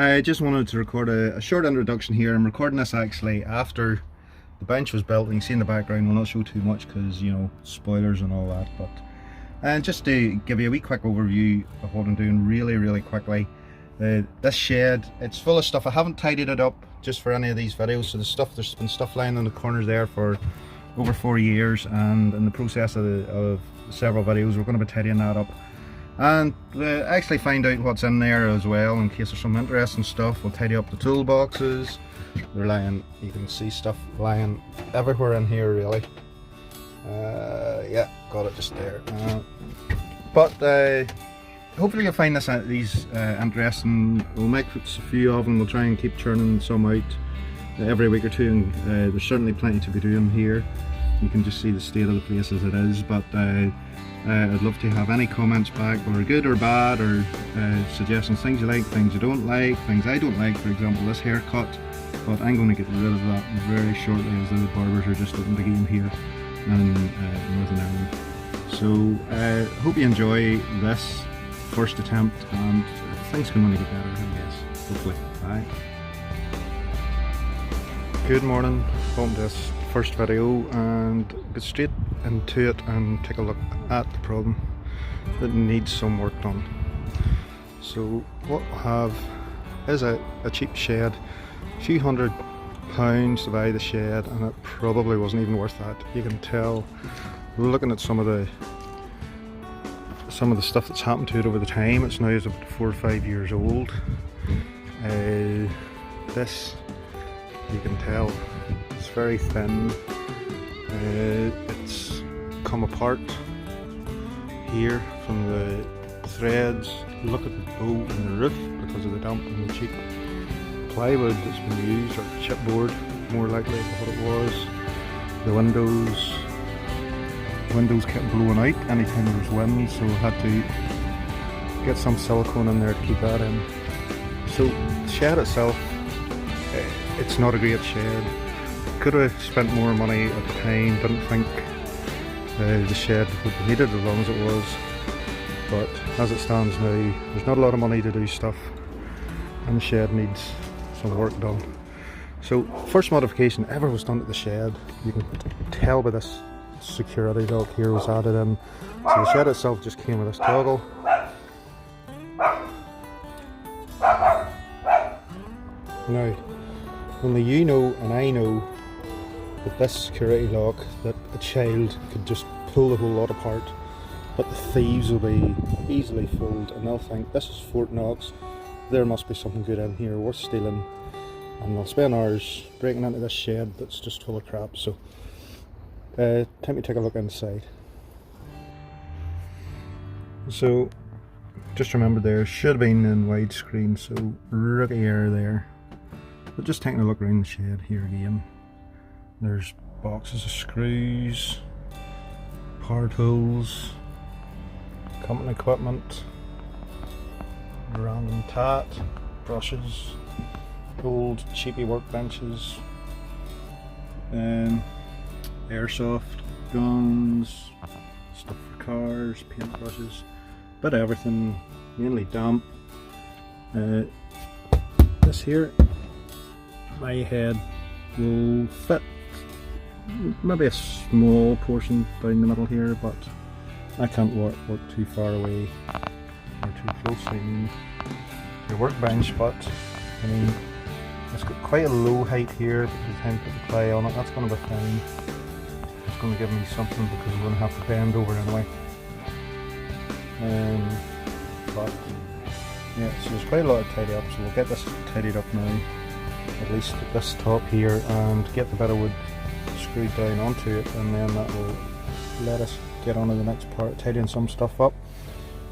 I just wanted to record a short introduction here. I'm recording this actually after the bench was built. You can see in the background, we'll not show too much because, you know, spoilers and all that, but and just to give you a wee quick overview of what I'm doing really quickly. This shed, it's full of stuff. I haven't tidied it up just for any of these videos, so there's been stuff lying in the corners there for over 4 years, and in the process of several videos we're going to be tidying that up and actually find out what's in there as well, in case there's some interesting stuff. We'll tidy up the toolboxes. They're lying, you can see stuff lying everywhere in here really. Yeah, got it just there. But hopefully you'll find these interesting. We'll make a few of them. We'll try and keep churning some out every week or two, and there's certainly plenty to be doing here. You can just see the state of the place as it is, but I'd love to have any comments back, whether good or bad, or suggestions, things you like, things you don't like, things I don't like, for example this haircut, but I'm going to get rid of that very shortly as the barbers are just opened again here in Northern Ireland. So hope you enjoy this first attempt, and things can only get better, I guess, hopefully. Bye. Good morning, welcome to this first video, and get straight into it and take a look at the problem that needs some work done. So what I have is a cheap shed, a few £100 to buy the shed, and it probably wasn't even worth that. You can tell looking at some of the stuff that's happened to it over the time. It's now about 4 or 5 years old. This, you can tell, it's very thin. It's come apart here from the threads. Look at the bow in the roof because of the damp and the cheap plywood that's been used, or chipboard more likely what it was. The windows kept blowing out anytime there was wind, so I had to get some silicone in there to keep that in. So the shed itself, it's not a great shed. Could have spent more money at the time, didn't think the shed would be needed as long as it was, but as it stands now, there's not a lot of money to do stuff, and the shed needs some work done. So first modification ever was done to the shed. You can tell by this security lock here was added in. So the shed itself just came with this toggle. Now, only you know and I know that this security lock, that a child could just pull the whole lot apart, but the thieves will be easily fooled and they'll think this is Fort Knox, there must be something good in here worth stealing, and they'll spend hours breaking into this shed that's just full of crap. So time to take a look inside. So just remember, there should have been in widescreen, so rookie error there. But just taking a look around the shed here again, there's boxes of screws, power tools, company equipment, random tat, brushes, old cheapy workbenches, airsoft guns, stuff for cars, paintbrushes, bit of everything, mainly damp. This here, my head will fit maybe a small portion down the middle here, but I can't work too far away or too closely to the workbench. But I mean, it's got quite a low height here because the time to put the ply on it. That's going to be fine. It's going to give me something because I'm going to have to bend over anyway. But yeah, so there's quite a lot of tidy up, so we'll get this tidied up now, at least at this top here, and get the bit of wood screwed down onto it, and then that will let us get on to the next part, tidying some stuff up.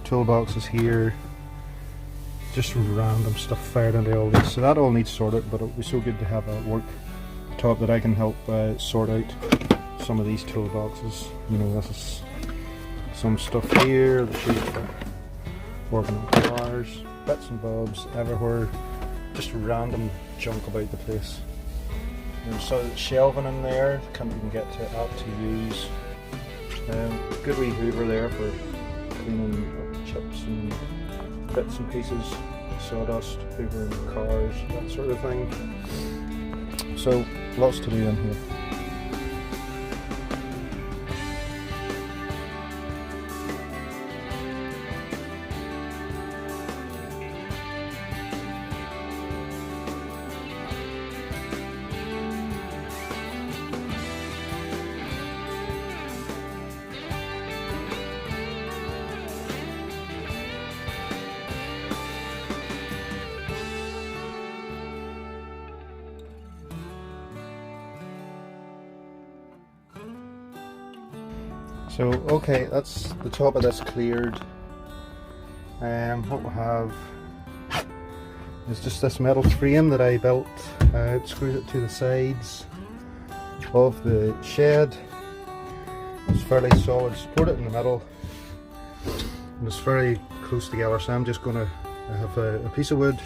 Toolboxes here, just random stuff fired into all these, so that all needs sorted, but it would be so good to have a worktop that I can help sort out some of these toolboxes. You know, this is some stuff here, the sheet for working on cars, bits and bobs everywhere, just random junk about the place. There's so shelving in there, can't even get to it to use. Good wee hoover there for cleaning up chips and bits and pieces. sawdust, hoovering cars, that sort of thing. So lots to do in here. So okay, that's the top of this cleared. What we have is just this metal frame that I built. Screwed it to the sides of the shed. It's fairly solid, support it in the middle, and it's very close together. So I'm just going to have a piece of wood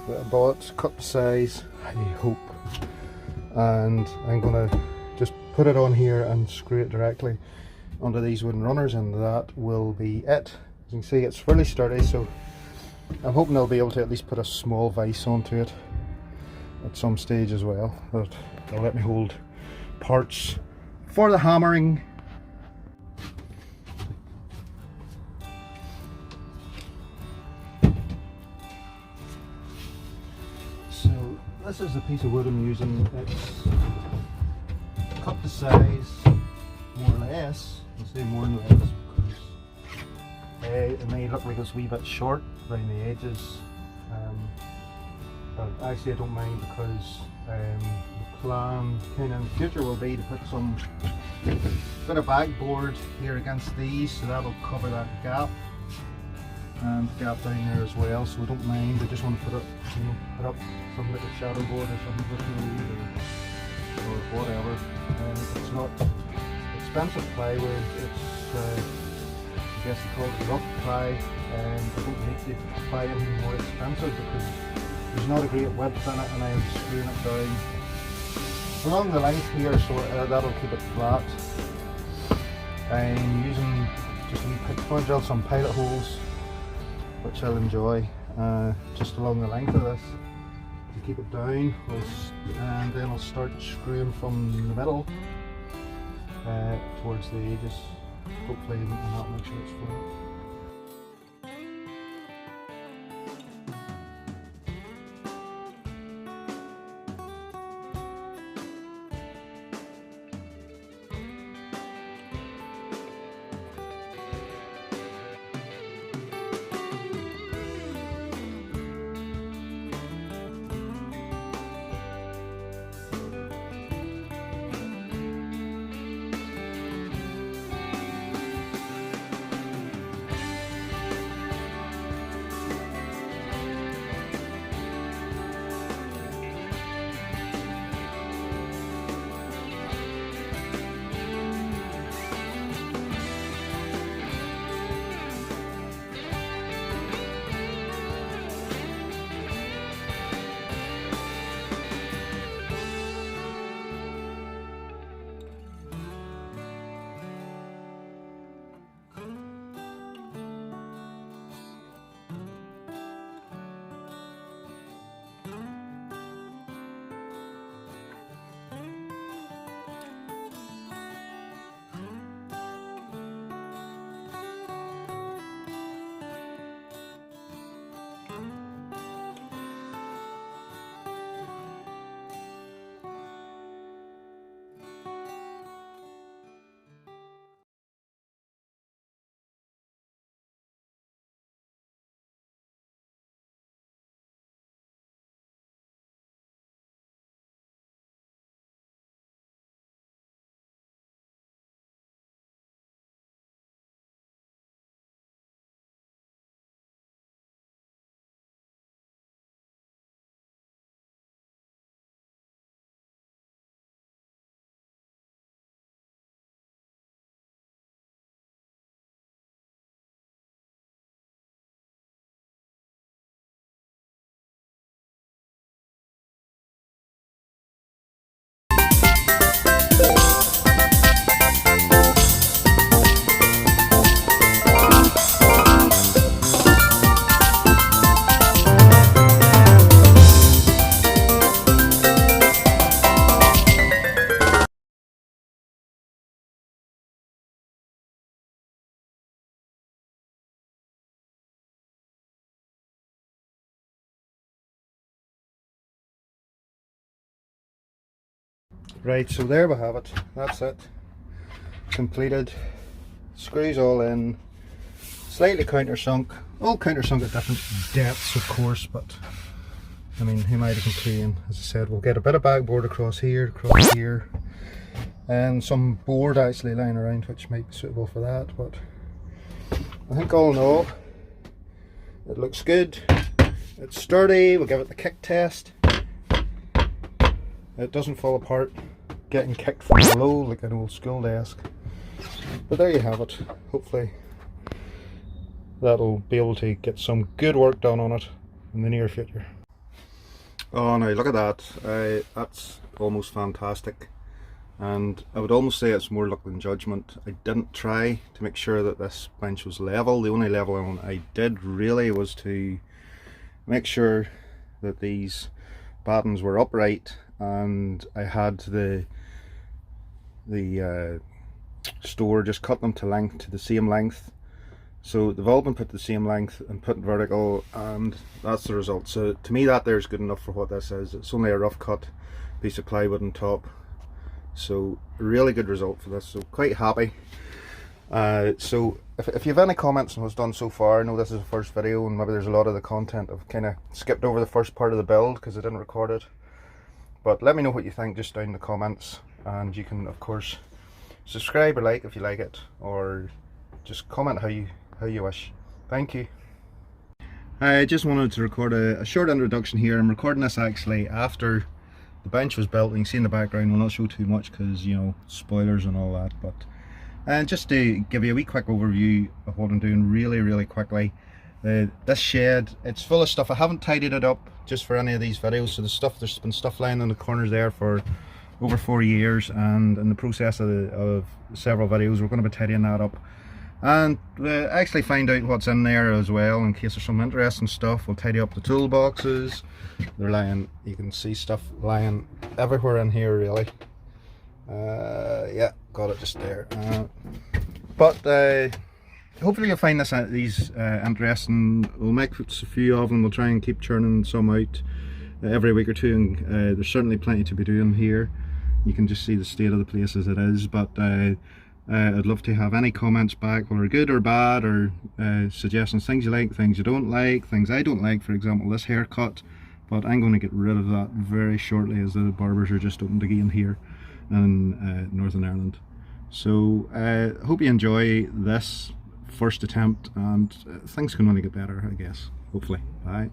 that I bought, cut the size, I hope, and I'm going to just put it on here and screw it directly onto these wooden runners, and that will be it. As you can see, it's fairly sturdy, so I'm hoping I'll be able to at least put a small vise onto it at some stage as well, that will let me hold parts for the hammering. So this is the piece of wood I'm using. It's cut to size, more or less. I'll say more than less because it may look like it's a wee bit short around the edges, but actually I don't mind, because the plan kind of in the future will be to put some bit of backboard here against these, so that'll cover that gap and gap down there as well. So I don't mind. I just want to put up, put up some little shadow board or something with me, or whatever. It's not expensive plywood, it's I guess they call it rough ply, and I don't need to buy anything more expensive because there's not a great width in it, and I'm screwing it down along the length here, so that'll keep it flat. I'm using just a wee pick to drill some pilot holes, which I'll enjoy, just along the length of this to keep it down, and then I'll start screwing from the middle towards the edges, hopefully, and that make sure it's flat. Right, so there we have it. That's it. Completed. Screws all in. Slightly countersunk. All countersunk at different depths, of course, but I mean, who am I to complain? As I said, we'll get a bit of backboard across here, and some board actually lying around, which might be suitable for that. But I think all in all, it looks good. It's sturdy. We'll give it the kick test. It doesn't fall apart getting kicked from below like an old school desk. But there you have it. Hopefully that'll be able to get some good work done on it in the near future. Oh no, look at that. That's almost fantastic. And I would almost say it's more luck than judgment. I didn't try to make sure that this bench was level. The only leveling I did really was to make sure that these battens were upright, and I had the store just cut them to the same length. So they've all been put to the same length and put vertical, and that's the result. So to me that there's good enough for what this is. It's only a rough cut piece of plywood on top. So really good result for this, so quite happy. So if you have any comments on what's done so far, I know this is the first video and maybe there's a lot of the content I've kind of skipped over the first part of the build because I didn't record it. But let me know what you think just down in the comments, and you can of course subscribe or like if you like it, or just comment how you wish. Thank you. I just wanted to record a short introduction here. I'm recording this actually after the bench was built. You can see in the background, we'll not show too much because, you know, spoilers and all that, but just to give you a wee quick overview of what I'm doing really quickly. This shed, it's full of stuff. I haven't tidied it up just for any of these videos, so there's been stuff lying in the corners there for over 4 years, and in the process of several videos we're going to be tidying that up and actually find out what's in there as well, in case there's some interesting stuff. We'll tidy up the toolboxes. They're lying, you can see stuff lying everywhere in here really. Yeah, got it just there. But hopefully you'll find these interesting. We'll make a few of them. We'll try and keep churning some out every week or two, and there's certainly plenty to be doing here. You can just see the state of the place as it is, but I'd love to have any comments back, whether good or bad, or suggestions, things you like, things you don't like, things I don't like. For example, this haircut, but I'm going to get rid of that very shortly, as the barbers are just opened again here in Northern Ireland. So hope you enjoy this first attempt, and things can only get better, I guess, hopefully. Bye.